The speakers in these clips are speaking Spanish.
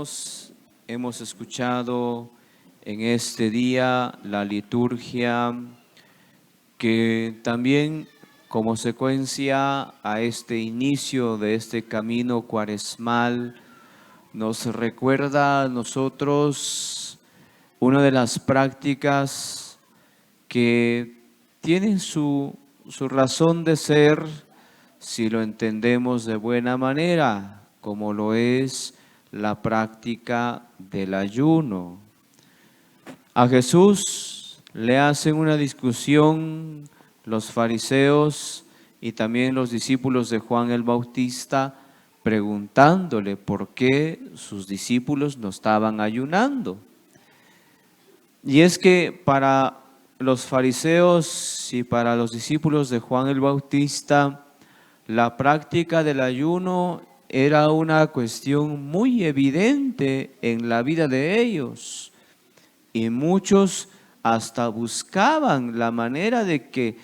hermanos, hemos escuchado en este día la liturgia que también como secuencia a este inicio de este camino cuaresmal nos recuerda a nosotros una de las prácticas que tienen su razón de ser si lo entendemos de buena manera, como lo es la práctica del ayuno. A Jesús le hacen una discusión los fariseos y también los discípulos de Juan el Bautista, preguntándole por qué sus discípulos no estaban ayunando. Y es que para los fariseos y para los discípulos de Juan el Bautista, la práctica del ayuno era una cuestión muy evidente en la vida de ellos. Y muchos hasta buscaban la manera de que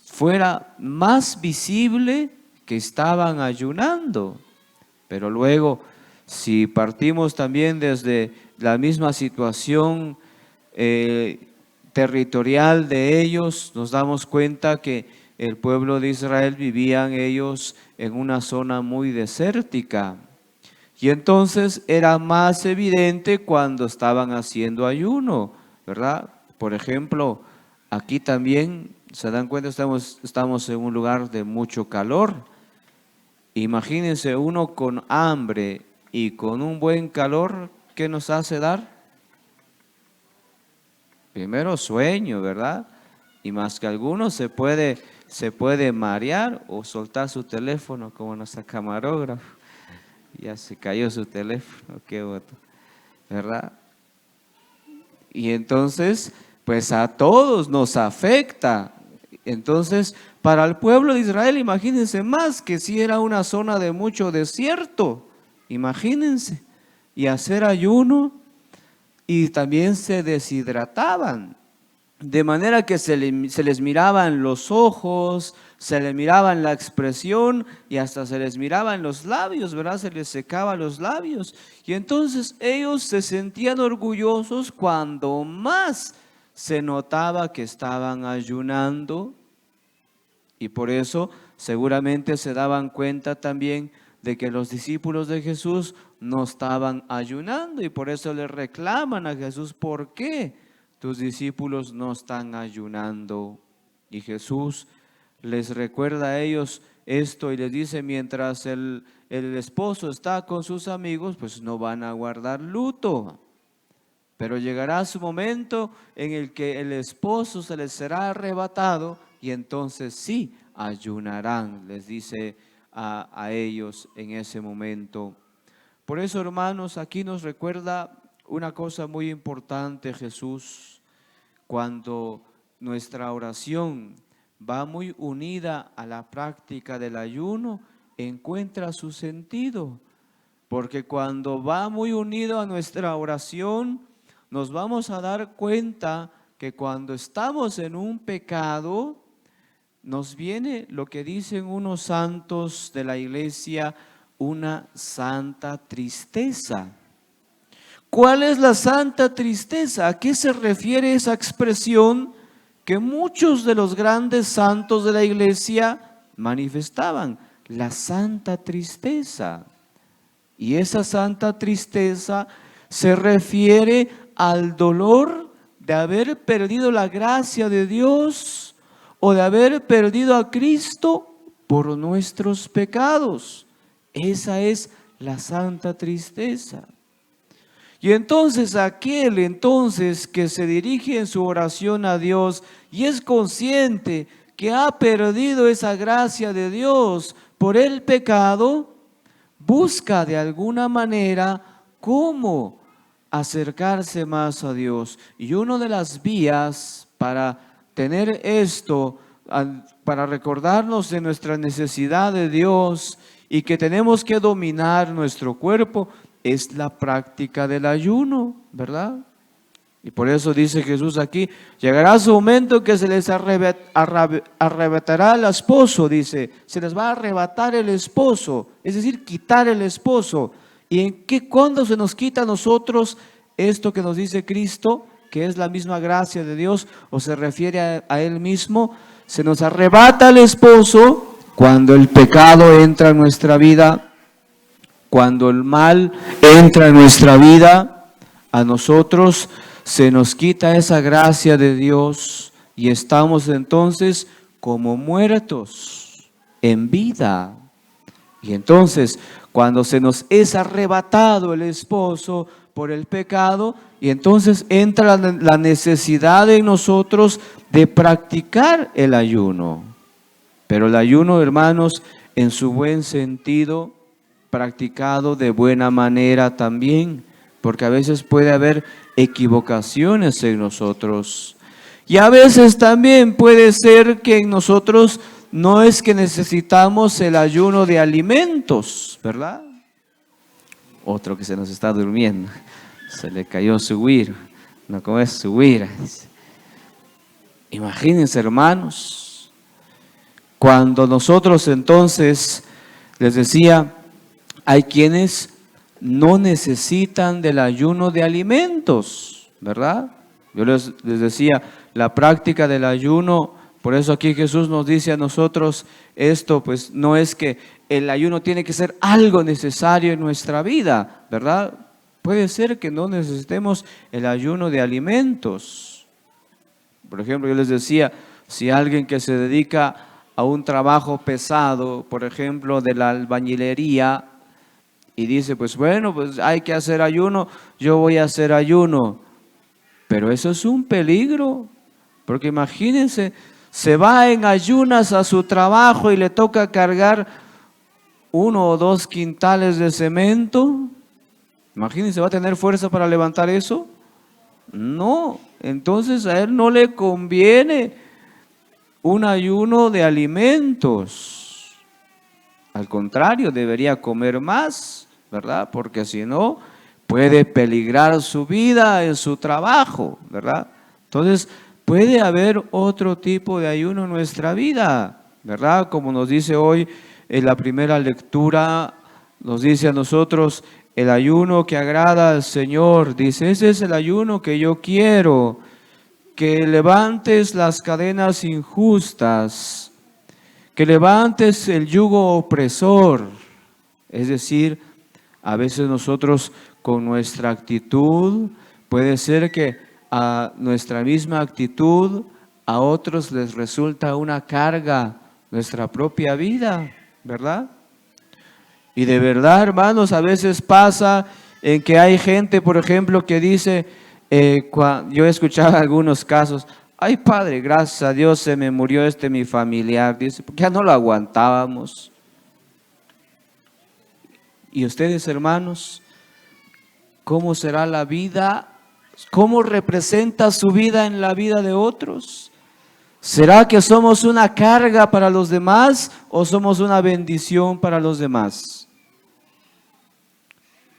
fuera más visible que estaban ayunando. Pero luego, si partimos también desde la misma situación territorial de ellos, nos damos cuenta que el pueblo de Israel vivían ellos en una zona muy desértica. Y entonces era más evidente cuando estaban haciendo ayuno, ¿verdad? Por ejemplo, aquí también, ¿se dan cuenta? Estamos en un lugar de mucho calor. Imagínense uno con hambre y con un buen calor, ¿qué nos hace dar? Primero sueño, ¿verdad? Y más que algunos se puede marear o soltar su teléfono como nuestra camarógrafa. Ya se cayó su teléfono, qué voto, ¿verdad? Y entonces, pues a todos nos afecta. Entonces, para el pueblo de Israel, imagínense más que si era una zona de mucho desierto, imagínense, y hacer ayuno, y también se deshidrataban. De manera que se les miraban los ojos, se les miraban la expresión y hasta se les miraban los labios, ¿verdad? Se les secaban los labios. Y entonces ellos se sentían orgullosos cuando más se notaba que estaban ayunando. Y por eso seguramente se daban cuenta también de que los discípulos de Jesús no estaban ayunando. Y por eso le reclaman a Jesús, ¿por qué tus discípulos no están ayunando? Y Jesús les recuerda a ellos esto y les dice, mientras el esposo está con sus amigos, pues no van a guardar luto. Pero llegará su momento en el que el esposo se les será arrebatado y entonces sí ayunarán, les dice a ellos en ese momento. Por eso, hermanos, aquí nos recuerda una cosa muy importante Jesús, cuando nuestra oración va muy unida a la práctica del ayuno, encuentra su sentido. Porque cuando va muy unido a nuestra oración, nos vamos a dar cuenta que cuando estamos en un pecado, nos viene lo que dicen unos santos de la iglesia, una santa tristeza. ¿Cuál es la santa tristeza? ¿A qué se refiere esa expresión que muchos de los grandes santos de la iglesia manifestaban? La santa tristeza. Y esa santa tristeza se refiere al dolor de haber perdido la gracia de Dios o de haber perdido a Cristo por nuestros pecados. Esa es la santa tristeza. Y entonces aquel que se dirige en su oración a Dios y es consciente que ha perdido esa gracia de Dios por el pecado, busca de alguna manera cómo acercarse más a Dios. Y una de las vías para tener esto, para recordarnos de nuestra necesidad de Dios y que tenemos que dominar nuestro cuerpo, es la práctica del ayuno, ¿verdad? Y por eso dice Jesús aquí, llegará su momento que se les arrebatará el esposo, dice, se les va a arrebatar el esposo, es decir, quitar el esposo. ¿Y en qué, cuándo se nos quita a nosotros esto que nos dice Cristo, que es la misma gracia de Dios, o se refiere a Él mismo? Se nos arrebata el esposo cuando el pecado entra en nuestra vida, cuando el mal entra en nuestra vida. A nosotros se nos quita esa gracia de Dios y estamos entonces como muertos en vida. Y entonces, cuando se nos es arrebatado el esposo por el pecado, y entonces entra la necesidad en nosotros de practicar el ayuno. Pero el ayuno, hermanos, en su buen sentido, practicado de buena manera también, porque a veces puede haber equivocaciones en nosotros. Y a veces también puede ser que en nosotros no es que necesitamos el ayuno de alimentos, ¿verdad? Otro que se nos está durmiendo, se le cayó su güiro, no, ¿cómo es su güira? Imagínense, hermanos, cuando nosotros entonces, les decía, hay quienes no necesitan del ayuno de alimentos, ¿verdad? Yo les decía, la práctica del ayuno, por eso aquí Jesús nos dice a nosotros esto, pues no es que el ayuno tiene que ser algo necesario en nuestra vida, ¿verdad? Puede ser que no necesitemos el ayuno de alimentos. Por ejemplo, yo les decía, si alguien que se dedica a un trabajo pesado, por ejemplo, de la albañilería, y dice, pues bueno, pues hay que hacer ayuno, yo voy a hacer ayuno. Pero eso es un peligro, porque imagínense, se va en ayunas a su trabajo y le toca cargar 1 o 2 quintales de cemento. Imagínense, ¿va a tener fuerza para levantar eso? No, entonces a él no le conviene un ayuno de alimentos. Al contrario, debería comer más, ¿verdad? Porque si no, puede peligrar su vida en su trabajo, ¿verdad? Entonces, puede haber otro tipo de ayuno en nuestra vida, ¿verdad? Como nos dice hoy en la primera lectura, nos dice a nosotros, el ayuno que agrada al Señor, dice, ese es el ayuno que yo quiero, que levantes las cadenas injustas, que levantes el yugo opresor. Es decir, a veces nosotros con nuestra actitud, puede ser que a nuestra misma actitud a otros les resulta una carga nuestra propia vida, ¿verdad? Y de verdad, hermanos, a veces pasa en que hay gente, por ejemplo, que dice, yo he escuchado algunos casos, ay padre, gracias a Dios se me murió mi familiar, dice, porque ya no lo aguantábamos. Y ustedes, hermanos, ¿cómo será la vida? ¿Cómo representa su vida en la vida de otros? ¿Será que somos una carga para los demás o somos una bendición para los demás?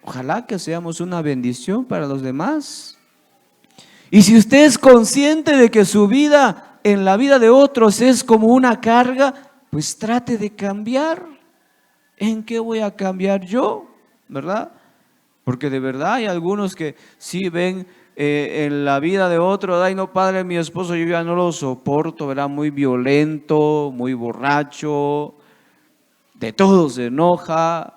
Ojalá que seamos una bendición para los demás. Y si usted es consciente de que su vida en la vida de otros es como una carga, pues trate de cambiar. ¿En qué voy a cambiar yo? ¿Verdad? Porque de verdad hay algunos que sí ven en la vida de otro, ay no padre, mi esposo yo ya no lo soporto, ¿verdad? Muy violento, muy borracho, de todo se enoja,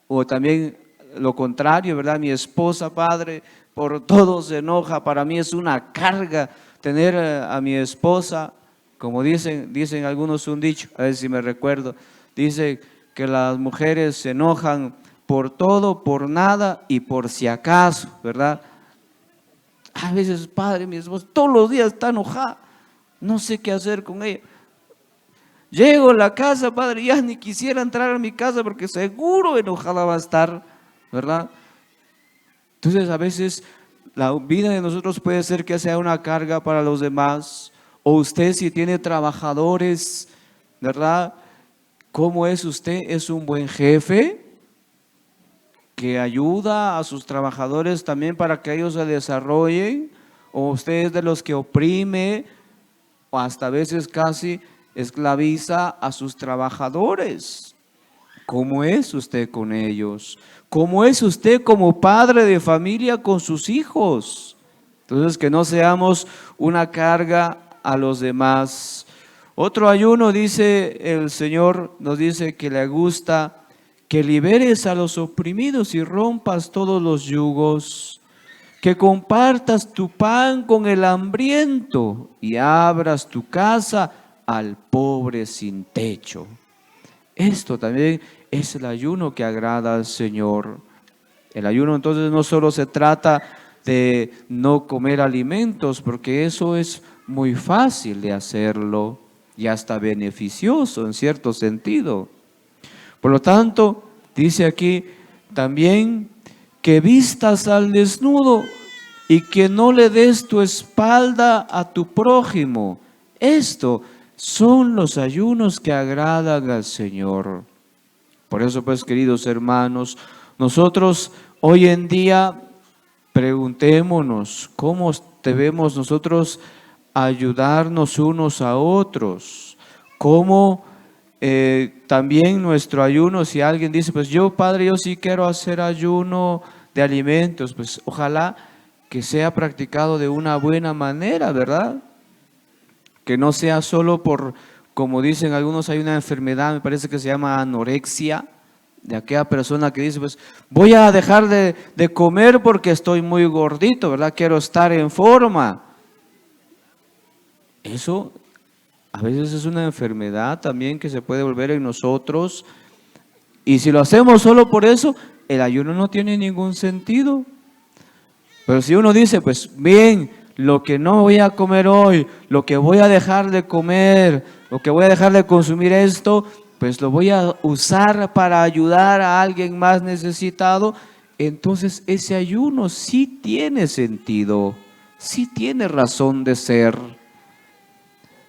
o también lo contrario, ¿verdad? Mi esposa, padre, por todo se enoja, para mí es una carga tener a mi esposa, como dicen algunos un dicho, a ver si me recuerdo, dice que las mujeres se enojan por todo, por nada y por si acaso, ¿verdad? A veces, padre, mi esposa todos los días está enojada, no sé qué hacer con ella. Llego a la casa, padre, ya ni quisiera entrar a mi casa porque seguro enojada va a estar, ¿verdad? Entonces a veces la vida de nosotros puede ser que sea una carga para los demás, o usted si tiene trabajadores, ¿verdad? ¿Cómo es usted? ¿Es un buen jefe que ayuda a sus trabajadores también para que ellos se desarrollen? ¿O usted es de los que oprime o hasta a veces casi esclaviza a sus trabajadores? ¿Cómo es usted con ellos? ¿Cómo es usted como padre de familia con sus hijos? Entonces, que no seamos una carga a los demás. Otro ayuno, dice el Señor, nos dice que le gusta que liberes a los oprimidos y rompas todos los yugos, que compartas tu pan con el hambriento y abras tu casa al pobre sin techo. Esto también es el ayuno que agrada al Señor. El ayuno entonces no solo se trata de no comer alimentos, porque eso es muy fácil de hacerlo y hasta beneficioso en cierto sentido. Por lo tanto, dice aquí también que vistas al desnudo y que no le des tu espalda a tu prójimo. Esto son los ayunos que agradan al Señor. Por eso, pues, queridos hermanos, nosotros hoy en día preguntémonos cómo debemos nosotros ayudarnos unos a otros, cómo también nuestro ayuno, si alguien dice, pues yo, Padre, yo sí quiero hacer ayuno de alimentos, pues ojalá que sea practicado de una buena manera, ¿verdad? Que no sea solo por, como dicen algunos, hay una enfermedad, me parece que se llama anorexia, de aquella persona que dice, pues voy a dejar de comer porque estoy muy gordito, ¿verdad? Quiero estar en forma. Eso a veces es una enfermedad también que se puede volver en nosotros. Y si lo hacemos solo por eso, el ayuno no tiene ningún sentido. Pero si uno dice, pues bien, lo que no voy a comer hoy, lo que voy a dejar de comer, lo que voy a dejar de consumir esto, pues lo voy a usar para ayudar a alguien más necesitado, entonces ese ayuno sí tiene sentido, sí tiene razón de ser.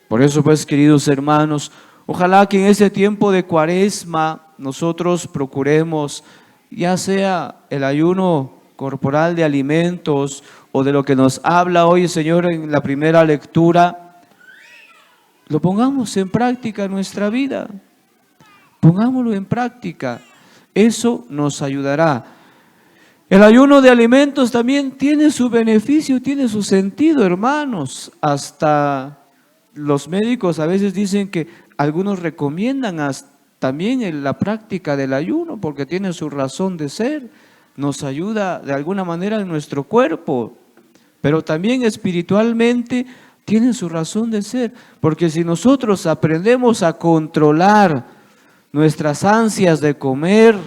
Por eso, pues, queridos hermanos, ojalá que en ese tiempo de Cuaresma nosotros procuremos, ya sea el ayuno corporal de alimentos o de lo que nos habla hoy el Señor en la primera lectura, lo pongamos en práctica en nuestra vida. Pongámoslo en práctica. Eso nos ayudará. El ayuno de alimentos también tiene su beneficio, tiene su sentido, hermanos. Hasta los médicos a veces dicen que algunos recomiendan también en la práctica del ayuno porque tiene su razón de ser. Nos ayuda de alguna manera en nuestro cuerpo, pero también espiritualmente tiene su razón de ser. Porque si nosotros aprendemos a controlar nuestras ansias de comer,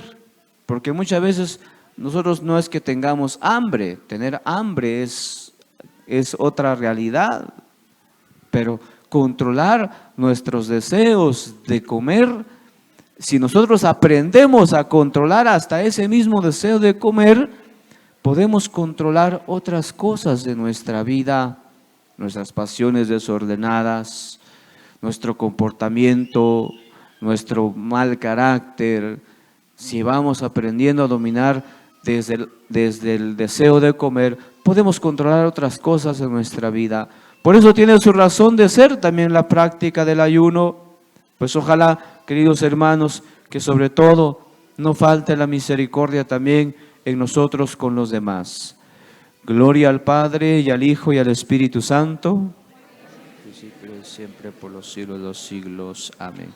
porque muchas veces nosotros no es que tengamos hambre, tener hambre es otra realidad, pero controlar nuestros deseos de comer, si nosotros aprendemos a controlar hasta ese mismo deseo de comer, podemos controlar otras cosas de nuestra vida, nuestras pasiones desordenadas, nuestro comportamiento, nuestro mal carácter. Si vamos aprendiendo a dominar desde el deseo de comer, podemos controlar otras cosas en nuestra vida. Por eso tiene su razón de ser también la práctica del ayuno. Pues ojalá, queridos hermanos, que sobre todo no falte la misericordia también en nosotros con los demás. Gloria al Padre y al Hijo y al Espíritu Santo. Siempre por los siglos de los siglos. Amén.